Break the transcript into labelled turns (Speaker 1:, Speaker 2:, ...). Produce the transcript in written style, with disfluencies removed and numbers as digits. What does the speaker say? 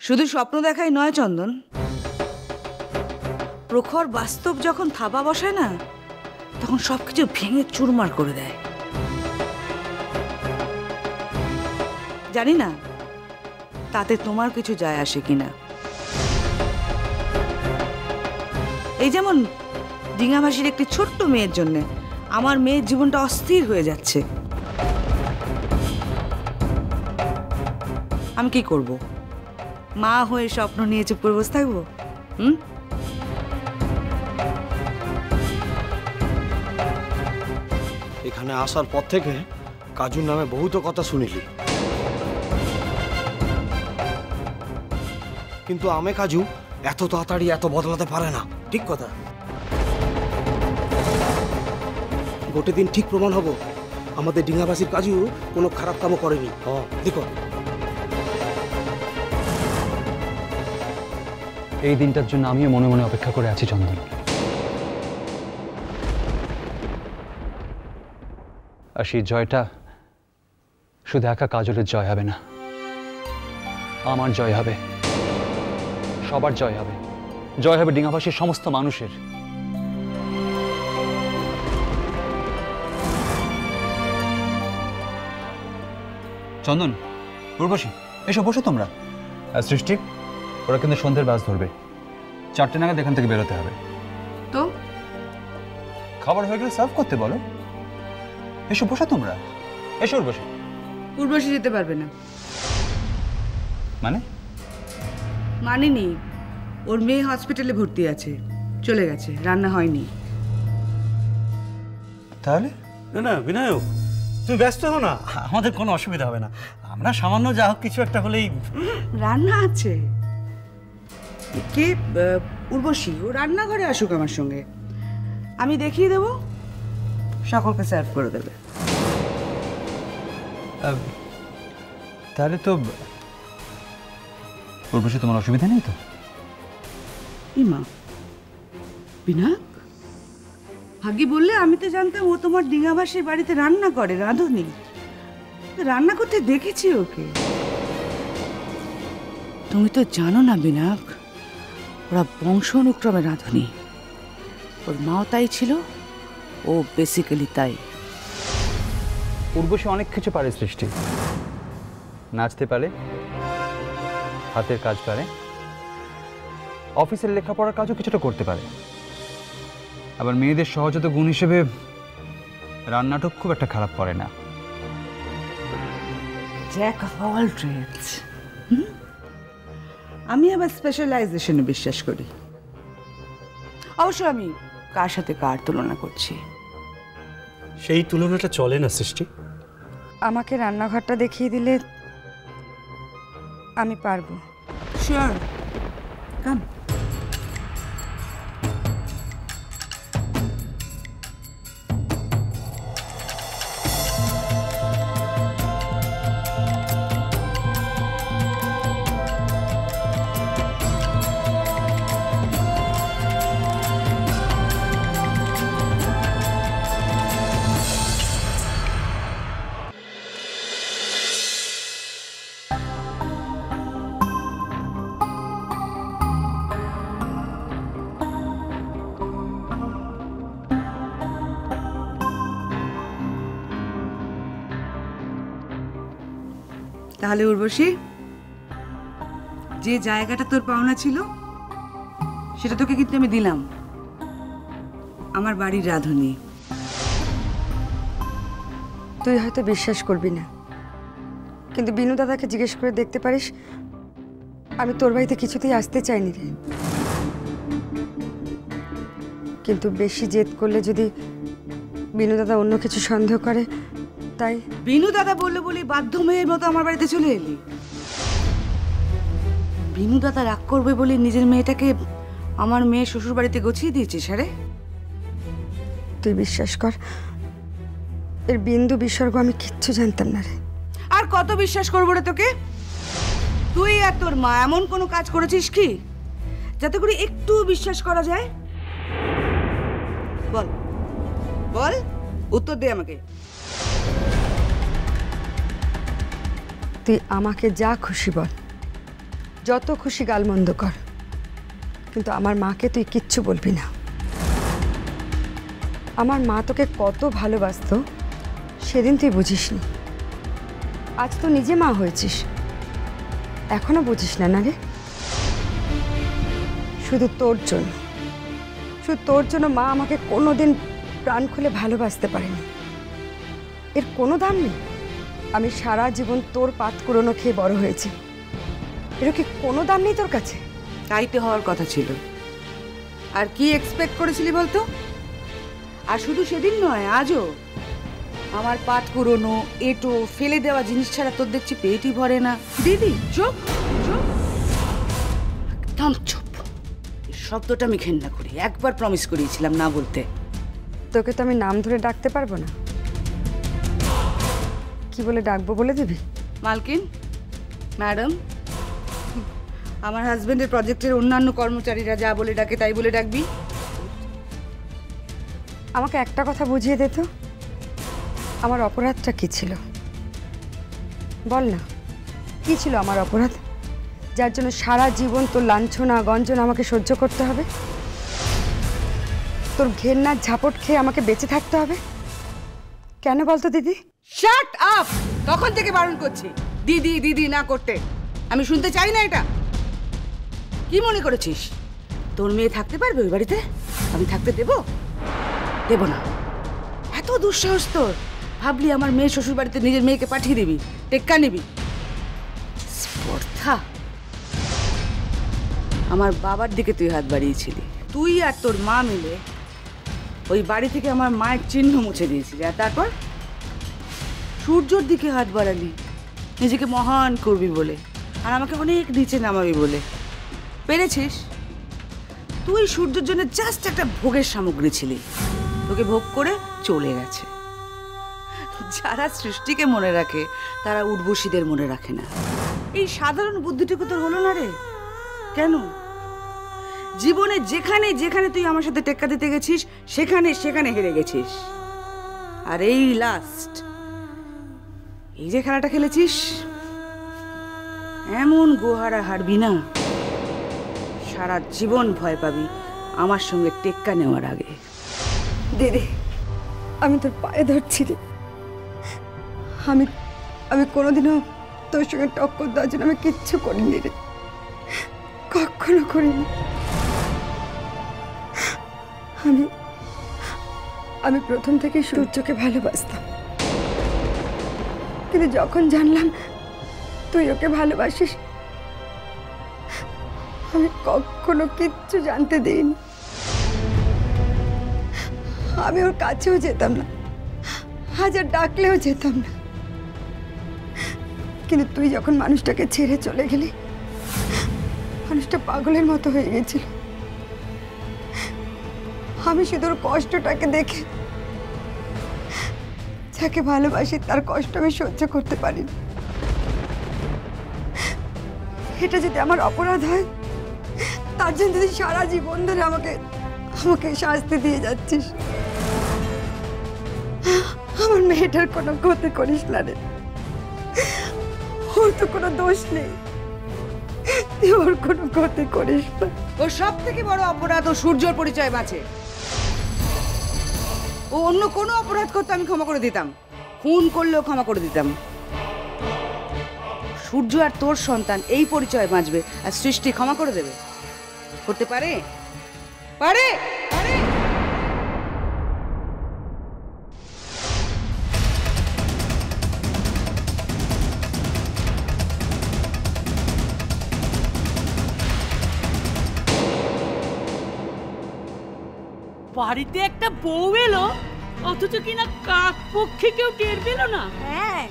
Speaker 1: শুধু স্বপ্ন দেখাই নয় চন্দন, প্রখর বাস্তব যখন থাবা বসায় না, তখন সবকিছু ভেঙে চুরমার করে দেয়। জানি না তাতে তোমার কিছু যায় আসে কিনা। এই যেমন ডিঙাভাসির একটি ছোট্ট মেয়ের জন্য আমার মেয়ের জীবনটা অস্থির হয়ে যাচ্ছে। আমি কি করব? মা হয়ে স্বপ্ন নিয়ে চুপ করে বসে থাকবো?
Speaker 2: এখানে আসার পর থেকে কাজুর নামে বহুত কথা শুনিলি, কিন্তু আমি কাজু এত তাড়াতাড়ি এত বদলাতে পারে না। ঠিক কথা, গোটে দিন ঠিক প্রমাণ হব আমাদের ডিঙাবাসীর কাজু কোনো খারাপ কামও করেনি। দেখো,
Speaker 3: এই দিনটার জন্য আমিও মনে মনে অপেক্ষা করে আছি চন্দন। আর সেই জয়টা শুধু একা কাজলের জয় হবে না, আমার জয় হবে, সবার জয় হবে, জয় হবে ডিঙাভাসীর সমস্ত মানুষের। চন্দন, উর্বশী, এসো বসো তোমরা। সৃষ্টি, ওরা কিন্তু সন্ধ্যের বাস ধরবে, 4টে নাগাদ এখান থেকে বেরোতে হবে।
Speaker 1: তো
Speaker 3: খাবার হয়ে গেলে সার্ভ করতে বলো। এসো বসো তোমরা, এসো উর্বশী।
Speaker 1: উর্বশী যেতে পারবে না।
Speaker 3: মানে?
Speaker 1: মানেনি, ওর মেয়ে হসপিটালে ভর্তি আছে, চলে গেছে, রান্না হয়নি।
Speaker 3: তাহলে?
Speaker 4: না না বিনায়ক, তুমি ব্যস্ত হও না, আমাদের কোনো অসুবিধা হবে না। আমরা সামান্য যা হোক কিছু একটা হলেই।
Speaker 1: রান্না আছে। কে? উর্বশী, ও রান্নাঘরে আসুক আমার সঙ্গে, আমি দেখিয়ে দেবো, সকলকে সার্ভ করে দেবে।
Speaker 3: তাহলে তো উর্বশী, তোমার অসুবিধা নেই তো?
Speaker 1: ইমা, বিনায়ক, ভাগ্যি বললে আমি তো জানতাম ও তোমার ডিঙাভাসীর বাড়িতে রান্না করে, রাঁধুনি। রান্না করতে দেখেছি ওকে। তুমি তো জানো না বিনায়ক, ওরা বংশ অনুক্রমে রাঁধুনি। ওর মাও তাই ছিল, ও বেসিক্যালি তাই।
Speaker 3: উর্বশী অনেক কিছু পারে সৃষ্টি, নাচতে পারে, হাতের কাজ পারে, অফিসের লেখাপড়ার কাজও কিছুটা করতে পারে। আবার মেয়েদের সহজাত গুণ হিসেবে রান্নাটা খুব একটা খারাপ করে না।
Speaker 1: Jack of all trades. আমি আবার স্পেশালাইজেশনে বিশ্বাস করি। অবশ্য আমি কার সাথে কার তুলনা করছি?
Speaker 4: সেই তুলনাটা চলে না সৃষ্টি।
Speaker 5: আমাকে রান্নাঘরটা দেখিয়ে দিলে আমি পারবো।
Speaker 1: শিওর, কাম। তাহলে উর্বশী, যে জায়গাটা তোর পাওনা ছিল সেটা তোকে কিন্তু আমি দিলাম, আমার বাড়ির রাঁধুনি।
Speaker 5: তুই হয়তো বিশ্বাস করবি না, কিন্তু বিনু দাদাকে জিজ্ঞেস করে দেখতে পারিস, আমি তোর বাড়িতে কিছুতেই আসতে চাইনি রে। কিন্তু বেশি জেদ করলে যদি বিনু দাদা অন্য কিছু সন্দেহ করে, তাই।
Speaker 1: বিনু দাদা বললো বলি বাধ্য মেয়ের মতো আমার বাড়িতে চলে এলি? বিনু দাদা রাগ করবে বলে নিজের মেয়েটাকে আমার মেয়ের শ্বশুর বাড়িতে গছিয়ে দিয়েছিস? আরে
Speaker 5: তুই বিশ্বাস কর, এর বিন্দু বিসর্গ আমি কিচ্ছু জানতাম না রে।
Speaker 1: আর কত বিশ্বাস করবো রে তোকে? তুই আর তোর মা এমন কোনো কাজ করেছিস কি যাতে করে একটু বিশ্বাস করা যায়? বল বল, উত্তর দে আমাকে।
Speaker 5: তুই আমাকে যা খুশি বল, যত খুশি গালমন্দ কর, কিন্তু আমার মাকে তুই কিচ্ছু বলবি না। আমার মা তোকে কত ভালোবাসতো সেদিন তুই বুঝিসনি। আজ তো নিজে মা হয়েছিস, এখনো বুঝিস না? না রে, শুধু তোর জন্য, শুধু তোর জন্য মা আমাকে কোনোদিন প্রাণ খুলে ভালোবাসতে পারেনি। এর কোনো দাম নেই। আমি সারা জীবন তোর পাত কুড়োনো খেয়ে বড় হয়েছি, এর কি কোনো দাম নেই তোর কাছে?
Speaker 1: তাই তো হওয়ার কথা ছিল। আর কি এক্সপেক্ট করেছিলি বলতো? আর শুধু সেদিন নয়, আজও আমার পাত কুড়োনো এটো ফেলে দেওয়া জিনিস ছাড়া তোর দেখছি পেটই ভরে না। দিদি চুপ চুপ, একদম চুপ। এই শব্দটা আমি ঘেন্না করি। একবার প্রমিস করিয়েছিলাম না বলতে।
Speaker 5: তোকে তো আমি নাম ধরে ডাকতে পারবো না। কি বলে ডাকবো বলে দিবি?
Speaker 1: মালকিন, ম্যাডাম। আমার হাজবেন্ডের প্রজেক্টের অন্যান্য কর্মচারীরা যা বলে ডাকে তাই বলে ডাকবি।
Speaker 5: আমাকে একটা কথা বুঝিয়ে দে তো, আমার অপরাধটা কি ছিল? বল না, কি ছিল আমার অপরাধ, যার জন্য সারা জীবন তোর লাঞ্ছনা গঞ্জনা আমাকে সহ্য করতে হবে? তোর ঘেন্নার ঝাপট খেয়ে আমাকে বেঁচে থাকতে হবে? কেন বলতো দিদি?
Speaker 1: Shut up! তখন থেকে বারণ করছি দিদি দিদি না করতে। আমি শুনতে চাই না এটা। কি মনে করেছিস তোর মেয়ে থাকতে পারবে ওই বাড়িতে? আমি থাকতে দেব? দেব না। এত দুঃসাহস তোর? ভাবলি আমার মেয়ে শ্বশুর বাড়িতে নিজের মেয়েকে পাঠিয়ে দিবি, টেক্কা নিবি? স্পর্ধা! আমার বাবার দিকে তুই হাত বাড়িয়েছিলি। তুই আর তোর মা মিলে ওই বাড়ি থেকে আমার মায়ের চিহ্ন মুছে দিয়েছিলি। আর তারপর সূর্যর দিকে হাত বাড়ালি নিজেকে মহান করবি বলে, আর আমাকে অনেক নিচে নামাবি বলে। পেরেছিস? তুই সূর্যের জন্য জাস্ট একটা ভোগের সামগ্রী ছিলি। তোকে ভোগ করে চলে গেছে। যারা সৃষ্টিকে মনে রাখে তারা উর্বশীদের মনে রাখে না। এই সাধারণ বুদ্ধিটুকু তোর হলো না রে? কেন? জীবনে যেখানে যেখানে তুই আমার সাথে টেক্কা দিতে গেছিস সেখানে সেখানে হেরে গেছিস। আর এই লাস্ট এই যে খেলাটা খেলেছিস, এমন গোহারা হারবি না, সারা জীবন ভয় পাবি আমার সঙ্গে টেক্কা নেওয়ার আগে।
Speaker 5: দিদি, আমি তোর পায়ে ধরছি রে। আমি আমি কোনোদিনও তোর সঙ্গে টক্কর দেওয়ার জন্য আমি কিচ্ছু করিনি রে, কখনো করিনি। আমি আমি প্রথম থেকে সূর্যকে ভালোবাসতাম, কিন্তু যখন জানলাম তুই ওকে ভালোবাসিস, আমি কখনো কিচ্ছু জানতে দিইনি। আমি ওর কাছেও যেতাম না, হাজার ডাকলেও যেতাম না। কিন্তু তুই যখন মানুষটাকে ছেড়ে চলে গেলি, মানুষটা পাগলের মতো হয়ে গেছিল। আমি শুধু ওর কষ্টটাকে দেখে, যাকে ভালোবাসি তার কষ্ট আমি সহ্য করতে পারি না। এটা যদি আমার অপরাধ হয়, তার জন্য তুই সারা জীবন ধরে আমাকে আমাকে শাস্তি দিয়ে যাচ্ছিস। আমার মেয়েটার কোনো ক্ষতি করিস না রে, ওর তো কোনো দোষ নেই, তুই ওর কোনো ক্ষতি করিস না।
Speaker 1: ওর সব থেকে বড় অপরাধ ও সূর্যর পরিচয় বাঁচে। ও অন্য কোনো অপরাধ করতে আমি ক্ষমা করে দিতাম, খুন করলেও ক্ষমা করে দিতাম। সূর্য আর তোর সন্তান এই পরিচয় বাঁচবে, আর সৃষ্টি ক্ষমা করে দেবে? করতে পারে? পারে? পারে?
Speaker 6: বাড়িতে একটা বউ এলো, অথচ কিনা কাক পক্ষী কেউ টের পেল না।
Speaker 7: হ্যাঁ,